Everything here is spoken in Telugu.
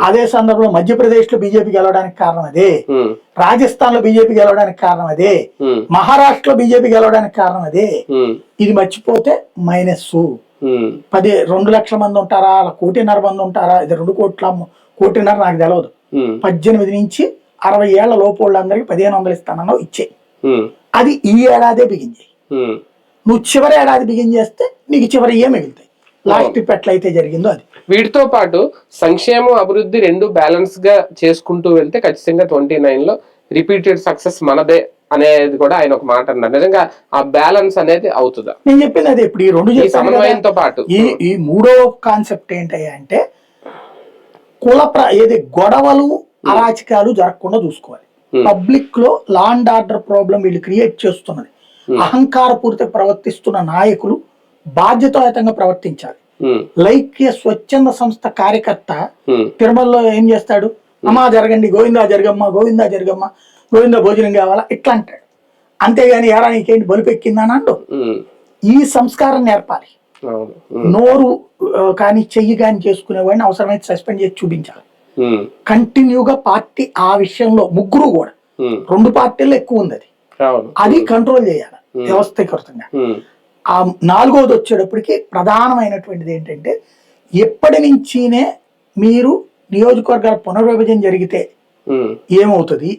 అదే సందర్భంలో మధ్యప్రదేశ్ లో బీజేపీ గెలవడానికి కారణం అదే, రాజస్థాన్ లో బీజేపీ గెలవడానికి కారణం అదే, మహారాష్ట్రలో బీజేపీ గెలవడానికి కారణం అదే. ఇది మర్చిపోతే మైనస్ 2 లక్షల మంది ఉంటారా, 1.5 కోటి మంది ఉంటారా, ఇది 2 కోట్ల 1.5 కోటి నాకు తెలియదు. 18 నుంచి 60 ఏళ్ల లోపు వాళ్ళందరికీ 1500 ఇస్తానన్నావు, ఇచ్చే. అది ఈ ఏడాదే బిగిన్ చేయి. నువ్వు చివరి ఏడాది బిగిన్ చేస్తే నీకు చివరి ఏ మిగులుతాయి. లాస్ట్ ట్రిప్ ఎట్లయితే జరిగిందో అది. వీటితో పాటు సంక్షేమం అభివృద్ధి రెండు బ్యాలెన్స్ గా చేసుకుంటూ వెళ్తే ఖచ్చితంగా 29 లో రిపీటెడ్ సక్సెస్ మనదే అనేది కూడా ఆయన ఒక మాట అన్నారు. నిజంగా ఆ బ్యాలెన్స్ అనేది అవుతుందా? నేను చెప్పింది అదే. ఇప్పుడు ఈ 2 సమన్వయంతో పాటు ఈ 3వ కాన్సెప్ట్ ఏంటంటే ఏది గొడవలు అరాచకాలు జరగకుండా చూసుకోవాలి. పబ్లిక్ లో లా అండ్ ఆర్డర్ ప్రాబ్లం వీళ్ళు క్రియేట్ చేస్తున్నది. అహంకారపూరిత ప్రవర్తిస్తున్న నాయకులు బాధ్యతాయుతంగా ప్రవర్తించాలి. లైక్య స్వచ్ఛంద సంస్థ కార్యకర్త తిరుమలలో ఏం చేస్తాడు, అమ్మా జరగండి, గోవిందా జరగమ్మ, గోవిందా జరగమ్మ, గోవిందా భోజనం కావాలా ఇట్లా అంటాడు. అంతేగాని ఎరా నీకేంటి బలిపెక్కిందని అండు. ఈ సంస్కారం నేర్పాలి. నోరు కానీ చెయ్యి కానీ చేసుకునేవాడిని అవసరమైతే సస్పెండ్ చేసి చూపించాలి. కంటిన్యూగా పార్టీ ఆ విషయంలో ముగ్గురు కూడా 2 పార్టీల్లో ఎక్కువ ఉంది అది కంట్రోల్ చేయాలి వ్యవస్థీకృతంగా. ఆ 4వది వచ్చేటప్పటికి ప్రధానమైనటువంటిది ఏంటంటే ఎప్పటి నుంచినే మీరు నియోజకవర్గాల పునర్విభజన జరిగితే ఏమవుతుంది,